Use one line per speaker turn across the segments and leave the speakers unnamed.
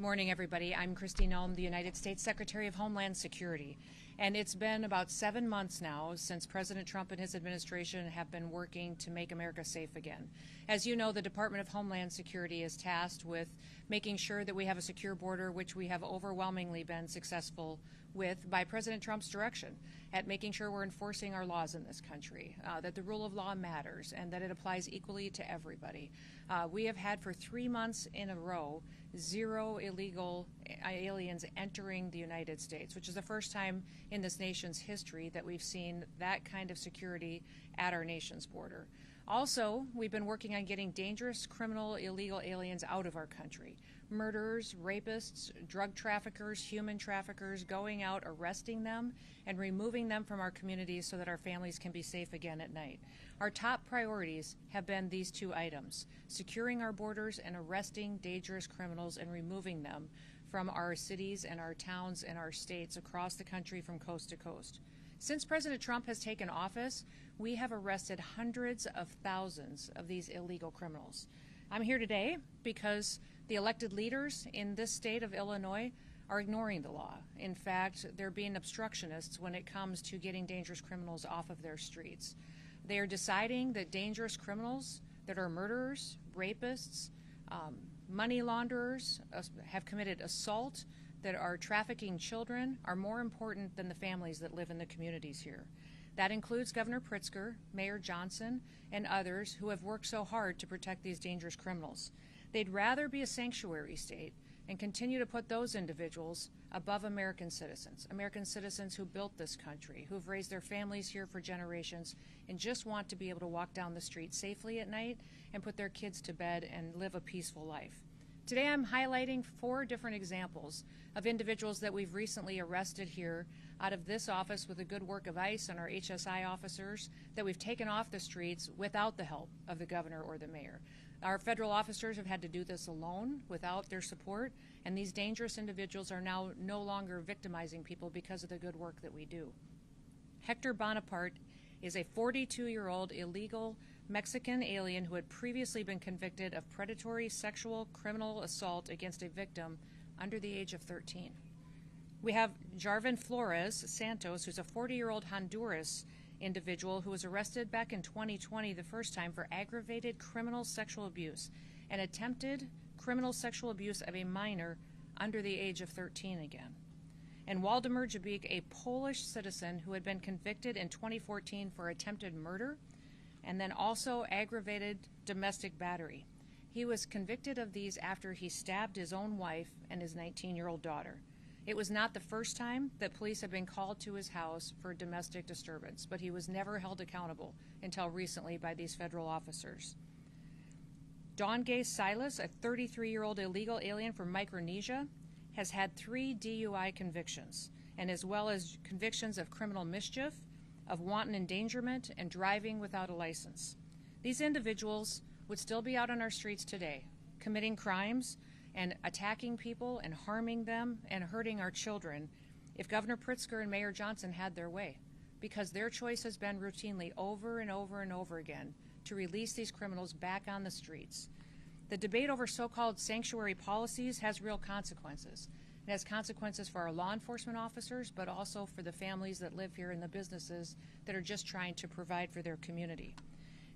morning, everybody. I'm Kristi Noem, the United States Secretary of Homeland Security. And it's been about 7 months now since President Trump and his administration have been working to make America safe again. As you know, the Department of Homeland Security is tasked with making sure that we have a secure border, which we have overwhelmingly been successful with by President Trump's direction, at making sure we're enforcing our laws in this country, that the rule of law matters, and that it applies equally to everybody. We have had for 3 months in a row 0 illegal aliens entering the United States, which is the first time in this nation's history that we've seen that kind of security at our nation's border. Also, we've been working on getting dangerous, criminal, illegal aliens out of our country. Murderers, rapists, drug traffickers, human traffickers, going out, arresting them, and removing them from our communities so that our families can be safe again at night. Our top priorities have been these 2 items: securing our borders and arresting dangerous criminals and removing them from our cities and our towns and our states across the country from coast to coast. Since President Trump has taken office, we have arrested hundreds of thousands of these illegal criminals. I'm here today because the elected leaders in this state of Illinois are ignoring the law. In fact, they're being obstructionists when it comes to getting dangerous criminals off of their streets. They are deciding that dangerous criminals that are murderers, rapists, money launderers, have committed assault, that are trafficking children, are more important than the families that live in the communities here. That includes Governor Pritzker, Mayor Johnson, and others who have worked so hard to protect these dangerous criminals. They'd rather be a sanctuary state and continue to put those individuals above American citizens who built this country, who've raised their families here for generations, and just want to be able to walk down the street safely at night and put their kids to bed and live a peaceful life. Today I'm highlighting 4 different examples of individuals that we've recently arrested here out of this office with the good work of ICE and our HSI officers that we've taken off the streets without the help of the governor or the mayor. Our federal officers have had to do this alone without their support, and these dangerous individuals are now no longer victimizing people because of the good work that we do. Hector Bonaparte is a 42-year-old illegal Mexican alien who had previously been convicted of predatory sexual criminal assault against a victim under the age of 13. We have Jarvin Flores Santos, who's a 40-year-old Honduras individual who was arrested back in 2020 the first time for aggravated criminal sexual abuse and attempted criminal sexual abuse of a minor under the age of 13 again. And Waldemar Jabik, a Polish citizen who had been convicted in 2014 for attempted murder and then also aggravated domestic battery. He was convicted of these after he stabbed his own wife and his 19-year-old daughter. It was not the first time that police had been called to his house for domestic disturbance, but he was never held accountable until recently by these federal officers. Dongay Silas, a 33-year-old illegal alien from Micronesia, has had 3 DUI convictions, and as well as convictions of criminal mischief, of wanton endangerment, and driving without a license. These individuals would still be out on our streets today, committing crimes and attacking people and harming them and hurting our children if Governor Pritzker and Mayor Johnson had their way, because their choice has been routinely over and over and over again to release these criminals back on the streets. The debate over so-called sanctuary policies has real consequences. It has consequences for our law enforcement officers, but also for the families that live here and the businesses that are just trying to provide for their community.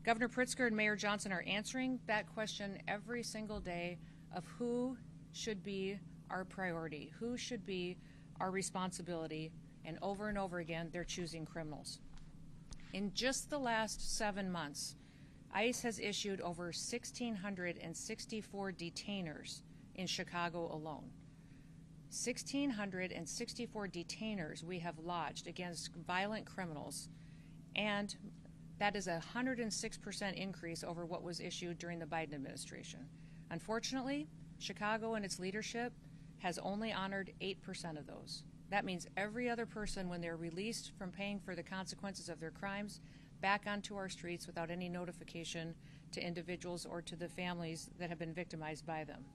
Governor Pritzker and Mayor Johnson are answering that question every single day of who should be our priority, who should be our responsibility, and over again, they're choosing criminals. In just the last 7 months, ICE has issued over 1,664 detainers in Chicago alone. 1,664 detainers we have lodged against violent criminals, and that is a 106% increase over what was issued during the Biden administration. Unfortunately, Chicago and its leadership has only honored 8% of those. That means every other person, when they're released from paying for the consequences of their crimes, back onto our streets without any notification to individuals or to the families that have been victimized by them.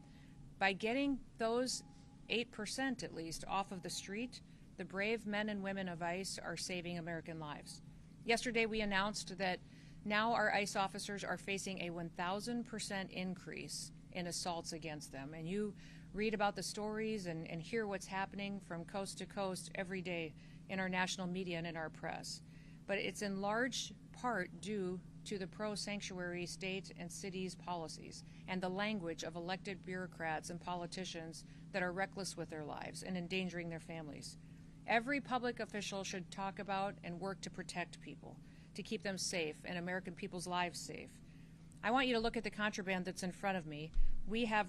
By getting those 8% at least off of the street, the brave men and women of ICE are saving American lives. Yesterday we announced that now our ICE officers are facing a 1,000% increase in assaults against them. And you read about the stories and hear what's happening from coast to coast every day in our national media and in our press. But it's in large part due to the pro-sanctuary state and cities policies and the language of elected bureaucrats and politicians that are reckless with their lives and endangering their families. Every public official should talk about and work to protect people, to keep them safe and American people's lives safe. I want you to look at the contraband that's in front of me. We have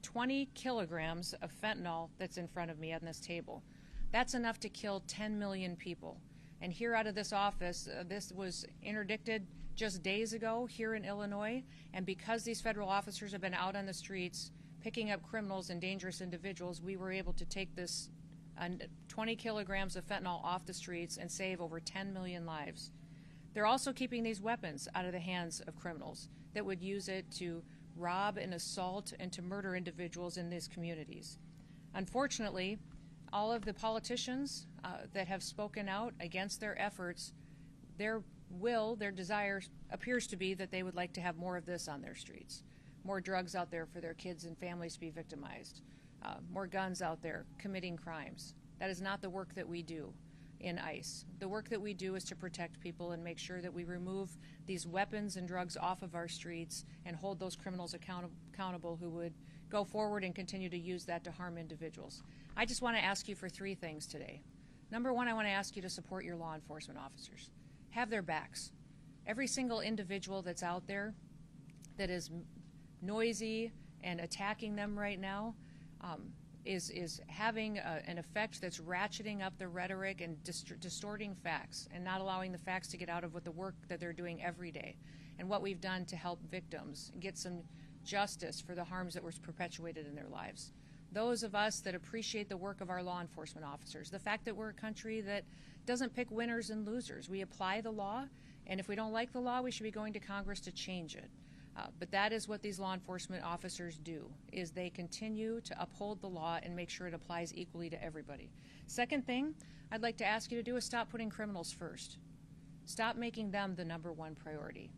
20 kilograms of fentanyl that's in front of me on this table. That's enough to kill 10 million people. And here out of this office, this was interdicted just days ago here in Illinois, and because these federal officers have been out on the streets picking up criminals and dangerous individuals, we were able to take this 20 kilograms of fentanyl off the streets and save over 10 million lives. They're also keeping these weapons out of the hands of criminals that would use it to rob and assault and to murder individuals in these communities. Unfortunately, all of the politicians that have spoken out against their efforts, their desire appears to be that they would like to have more of this on their streets, more drugs out there for their kids and families to be victimized, more guns out there committing crimes. That is not the work that we do in ICE. The work that we do is to protect people and make sure that we remove these weapons and drugs off of our streets and hold those criminals accountable who would go forward and continue to use that to harm individuals. I just want to ask you for three things today. Number one, I want to ask you to support your law enforcement officers. Have their backs. Every single individual that's out there that is noisy and attacking them right now is having an effect that's ratcheting up the rhetoric and distorting facts and not allowing the facts to get out of what the work that they're doing every day and what we've done to help victims get some justice for the harms that were perpetuated in their lives. Those of us that appreciate the work of our law enforcement officers, the fact that we're a country that doesn't pick winners and losers. We apply the law, and if we don't like the law, we should be going to Congress to change it. But that is what these law enforcement officers do, is they continue to uphold the law and make sure it applies equally to everybody. Second thing I'd like to ask you to do is stop putting criminals first. Stop making them the number one priority.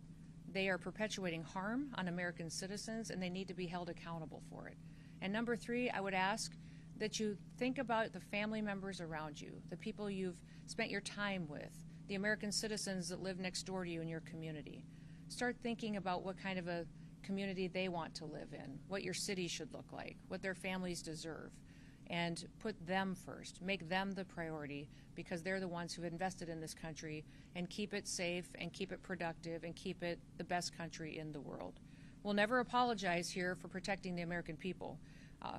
They are perpetuating harm on American citizens, and they need to be held accountable for it. And number three, I would ask that you think about the family members around you, the people you've spent your time with, the American citizens that live next door to you in your community. Start thinking about what kind of a community they want to live in, what your city should look like, what their families deserve, and put them first. Make them the priority because they're the ones who've invested in this country, and keep it safe and keep it productive and keep it the best country in the world. We'll never apologize here for protecting the American people,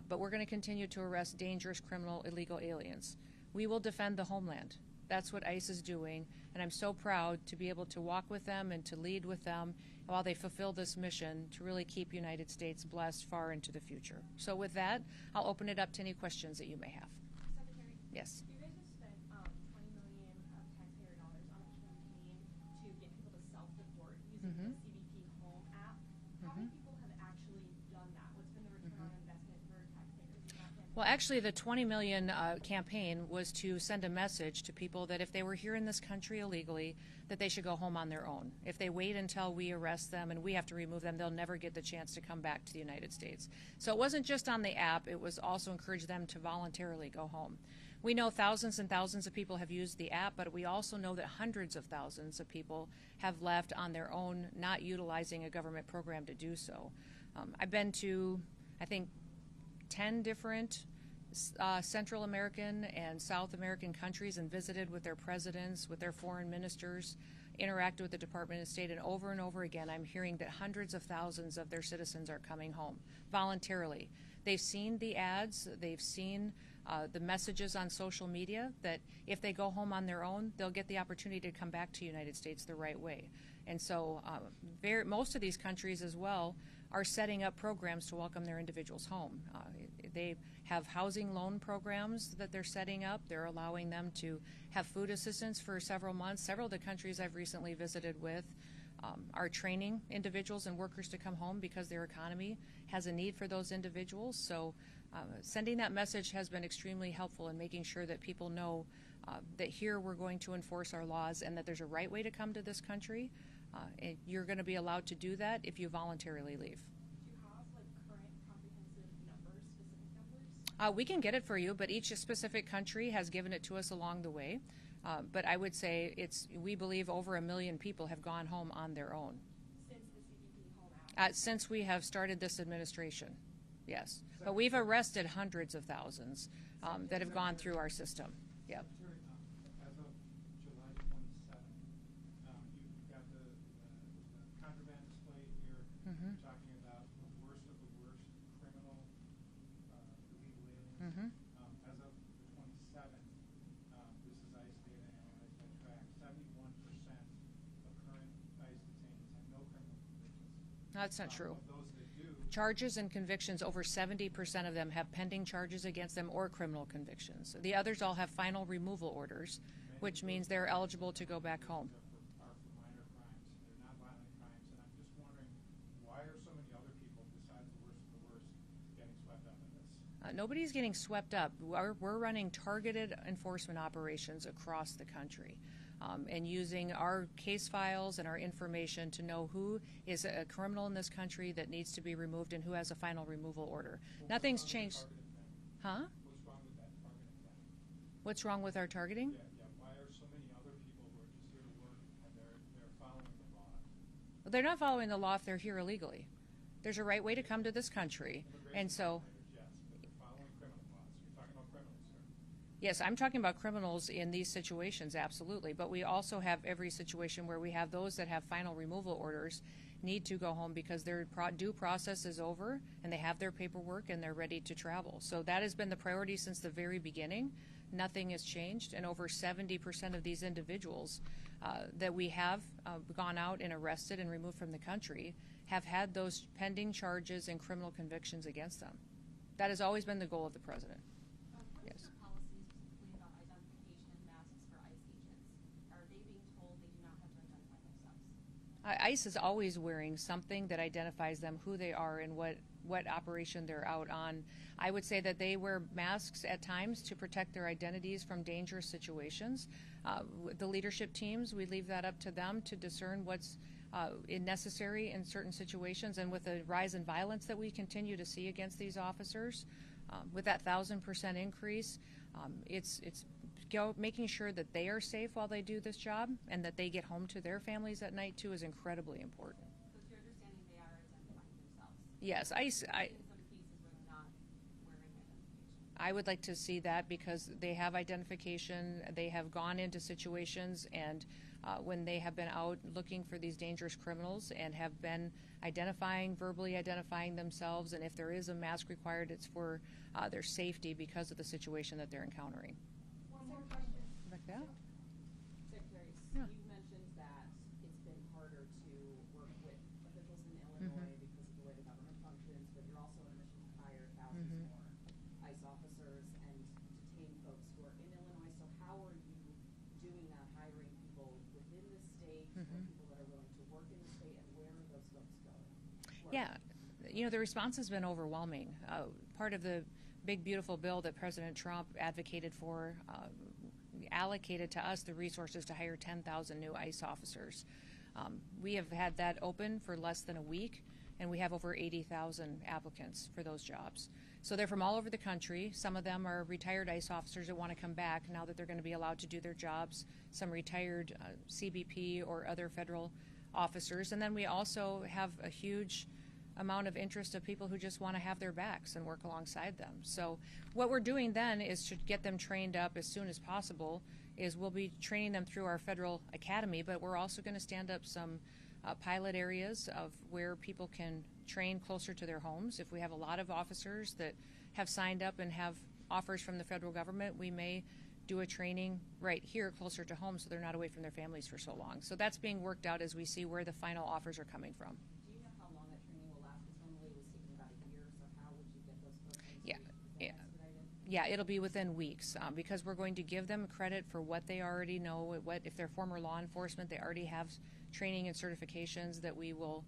but we're going to continue to arrest dangerous, criminal, illegal aliens. We will defend the homeland. That's what ICE is doing, and I'm so proud to be able to walk with them and to lead with them while they fulfill this mission to really keep United States blessed far into the future. So with that, I'll open it up to any questions that you may have.
Secretary?
Yes.
You guys have spent $20 million of taxpayer dollars on a campaign to get people to self-report using the CBP Home app. How many people have actually done that? What's been the return on investment for taxpayers in that campaign?
Well, actually, the 20 million campaign was to send a message to people that if they were here in this country illegally, that they should go home on their own. If they wait until we arrest them and we have to remove them, they'll never get the chance to come back to the United States. So it wasn't just on the app, it was also encourage them to voluntarily go home. We know thousands and thousands of people have used the app, but we also know that hundreds of thousands of people have left on their own, not utilizing a government program to do so. I've been to, I think, 10 different Central American and South American countries and visited with their presidents, with their foreign ministers, interacted with the Department of State, and over again I'm hearing that hundreds of thousands of their citizens are coming home voluntarily. They've seen the ads, they've seen the messages on social media that if they go home on their own, they'll get the opportunity to come back to the United States the right way. And so most of these countries as well are setting up programs to welcome their individuals home. They have housing loan programs that they're setting up. They're allowing them to have food assistance for several months. Several of the countries I've recently visited with are training individuals and workers to come home because their economy has a need for those individuals. So sending that message has been extremely helpful in making sure that people know that here we're going to enforce our laws and that there's a right way to come to this country. And you're going to be allowed to do that if you voluntarily leave.
Do you have current comprehensive numbers
We can get it for you, but each specific country has given it to us along the way. But I would say we believe over 1 million people have gone home on their own.
Since the CBP Home Act?
Since we have started this administration, yes. But we've arrested hundreds of thousands that have gone through our system. Yep.
As of July 27th, you've got the contraband display here.
Mhm.
You're talking about the worst of the worst criminal illegal aliens.
Mhm.
As of the 27th, this is ICE data analyzed by track. 71% of current ICE detainees have no criminal convictions.
That's not true.
Of those that do,
Charges and convictions, over 70% of them have pending charges against them or criminal convictions. The others all have final removal orders, which means they're eligible to go back home.
are for minor crimes. They're not violent crimes. And I'm just wondering, why are so many other people, besides the worst of the worst, getting swept up in this?
Nobody's getting swept up. We're running targeted enforcement operations across the country and using our case files and our information to know who is a criminal in this country that needs to be removed and who has a final removal order. Nothing's changed. Huh?
What's wrong with that targeting then?
What's wrong with our targeting?
Yeah. Why are so many other people who are just here to work and they're following the law?
Well, they're not following the law if they're here illegally. There's a right way to come to this country, and so.
Yes, but they're following criminal laws. You're talking about criminals, sir.
Yes, I'm talking about criminals in these situations, absolutely. But we also have every situation where we have those that have final removal orders need to go home because their due process is over and they have their paperwork and they're ready to travel. So that has been the priority since the very beginning. Nothing has changed, and over 70% of these individuals that we have gone out and arrested and removed from the country have had those pending charges and criminal convictions against them. That has always been the goal of the president.
What
Yes.
is your policy specifically about identification of masks for ICE agents? Are they being told they do not have to identify themselves?
ICE is always wearing something that identifies them, who they are, and what operation they're out on. I would say that they wear masks at times to protect their identities from dangerous situations. The leadership teams, we leave that up to them to discern what's necessary in certain situations. And with the rise in violence that we continue to see against these officers, with that 1,000% increase, it's making sure that they are safe while they do this job and that they get home to their families at night too is incredibly important.
So it's your understanding they are identifying themselves?
Yes,
In some cases where they're not wearing identification.
I would like to see that because they have identification, they have gone into situations, and when they have been out looking for these dangerous criminals and have been verbally identifying themselves, and if there is a mask required, it's for their safety because of the situation that they're encountering.
One more question.
Like that?
Secretary,
Yeah.
you mentioned that it's been harder to work with officials in Illinois because of the way the government functions, but you're also on a mission to hire thousands more ICE officers and detain folks who are in Illinois. So how are you doing that, hiring people within the state, or people that are willing to work in the state, and where are those folks going?
Yeah, the response has been overwhelming. Part of the big, beautiful bill that President Trump advocated for allocated to us the resources to hire 10,000 new ICE officers. We have had that open for less than a week, and we have over 80,000 applicants for those jobs. So they're from all over the country. Some of them are retired ICE officers that want to come back now that they're going to be allowed to do their jobs, some retired CBP or other federal officers. And then we also have a huge amount of interest of people who just want to have their backs and work alongside them. So what we're doing then is to get them trained up as soon as possible is we'll be training them through our federal academy, but we're also going to stand up some pilot areas of where people can train closer to their homes. If we have a lot of officers that have signed up and have offers from the federal government, we may do a training right here closer to home so they're not away from their families for so long. So that's being worked out as we see where the final offers are coming from.
Do you know how long that training will last? Because normally it was taking about a year, so how would you get those folks in?
Yeah.
Is that expedited?
Yeah, it'll be within weeks because we're going to give them credit for what they already know. If they're former law enforcement, they already have training and certifications that we will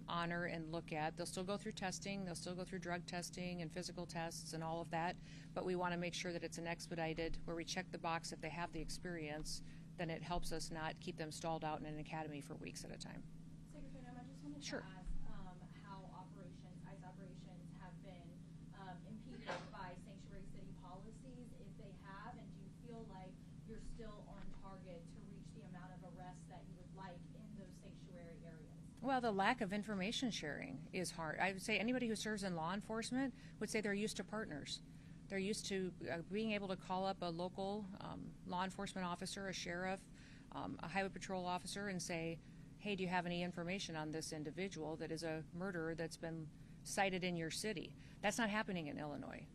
honor and look at. They'll still go through testing. They'll still go through drug testing and physical tests and all of that. But we want to make sure that it's an expedited where we check the box if they have the experience. Then it helps us not keep them stalled out in an academy for weeks at a time.
Secretary Noem, I just wanted
Sure.
to ask how ICE operations have been impeded by like in those sanctuary areas?
Well, the lack of information sharing is hard. I would say anybody who serves in law enforcement would say they're used to partners. They're used to being able to call up a local law enforcement officer, a sheriff, a highway patrol officer, and say, hey, do you have any information on this individual that is a murderer that's been cited in your city? That's not happening in Illinois.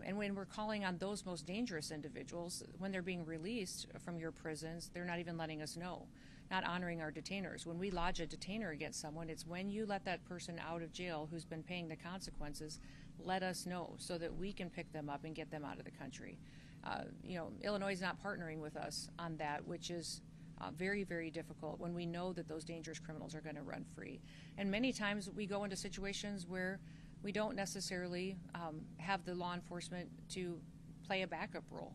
And when we're calling on those most dangerous individuals, when they're being released from your prisons, they're not even letting us know, not honoring our detainers. When we lodge a detainer against someone, it's when you let that person out of jail who's been paying the consequences, let us know so that we can pick them up and get them out of the country. Illinois is not partnering with us on that, which is very, very difficult when we know that those dangerous criminals are going to run free. And many times we go into situations where we don't necessarily have the law enforcement to play a backup role.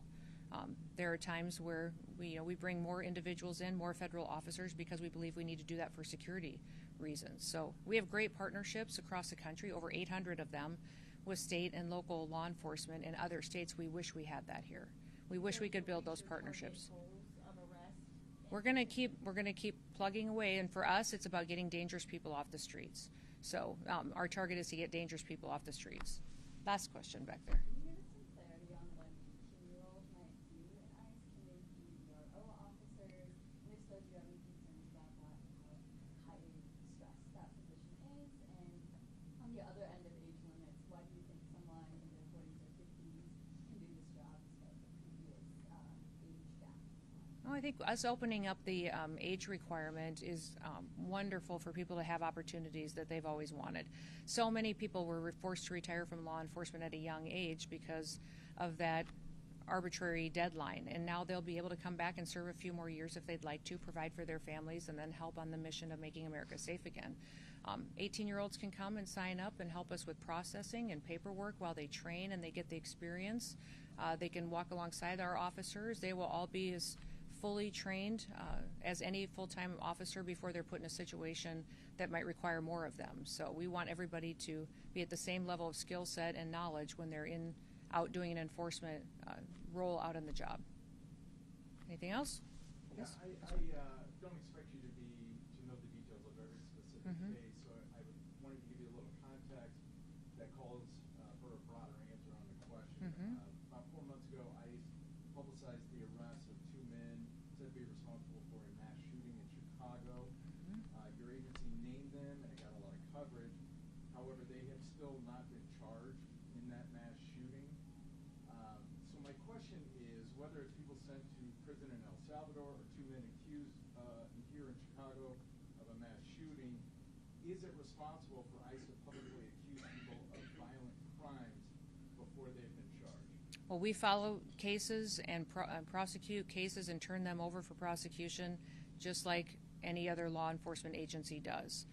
There are times where we bring more individuals in, more federal officers, because we believe we need to do that for security reasons. So we have great partnerships across the country, over 800 of them, with state and local law enforcement in other states. We wish we had that here. We wish we could build those partnerships. We're going to keep plugging away, and for us, it's about getting dangerous people off the streets. So our target is to get dangerous people off the streets. Last question back there.
Can you give us some clarity on what 18-year-olds might do in ICE? Can they be DRO officers? And if so, do you have any concerns about that and how highly stressed that position is? And on the other end of age limits, why do you think someone in their 40s or 50s can do this job despite the previous age gap?
Oh, I think us opening up the age requirement is wonderful for people to have opportunities that they've always wanted. So many people were forced to retire from law enforcement at a young age because of that arbitrary deadline, and now they'll be able to come back and serve a few more years if they'd like to, provide for their families, and then help on the mission of making America safe again. 18-year-olds can come and sign up and help us with processing and paperwork while they train and they get the experience. They can walk alongside our officers. They will all be as fully trained as any full-time officer before they're put in a situation that might require more of them. So we want everybody to be at the same level of skill set and knowledge when they're out doing an enforcement role out on the job. Anything else?
Yeah,
Yes?
I don't expect you to know the details of every specific case, so I wanted to give you a little context that calls for a broader answer on the question. About 4 months ago, ICE publicized the arrest of 2 men said to be responsible for a mass shooting in Chicago. Your agency named them, and it got a lot of coverage. However, they have still not been charged in that mass shooting. So my question is whether it's people sent to prison in El Salvador or 2 men accused here in Chicago of a mass shooting, is it responsible for ICE to publicly accuse people of violent crimes before they've been charged?
Well, we follow cases and prosecute cases and turn them over for prosecution just like any other law enforcement agency does.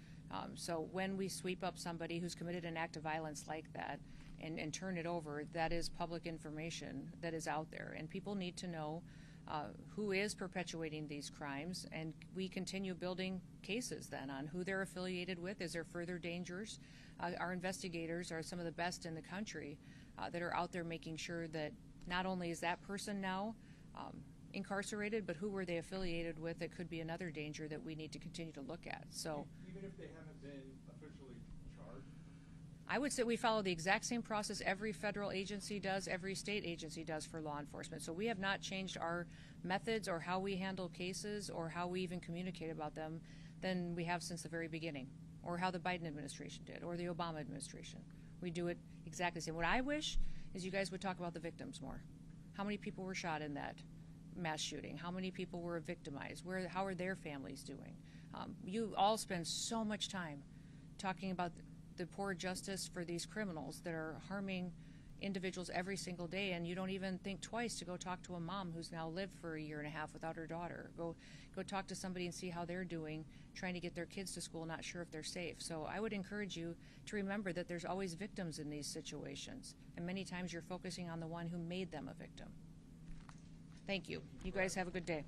So when we sweep up somebody who's committed an act of violence like that and turn it over, that is public information that is out there. And people need to know who is perpetuating these crimes, and we continue building cases then on who they're affiliated with. Is there further dangers? Our investigators are some of the best in the country that are out there making sure that not only is that person now incarcerated, but who were they affiliated with that could be another danger that we need to continue to look at. So
Even if they haven't been officially charged?
I would say we follow the exact same process every federal agency does, every state agency does for law enforcement. So we have not changed our methods or how we handle cases or how we even communicate about them than we have since the very beginning, or how the Biden administration did, or the Obama administration. We do it exactly the same. What I wish is you guys would talk about the victims more. How many people were shot in that mass shooting? How many people were victimized? How are their families doing? You all spend so much time talking about the poor justice for these criminals that are harming individuals every single day, and you don't even think twice to go talk to a mom who's now lived for a year and a half without her daughter. Go talk to somebody and see how they're doing, trying to get their kids to school, not sure if they're safe. So I would encourage you to remember that there's always victims in these situations, and many times you're focusing on the one who made them a victim. Thank you. You guys have a good day.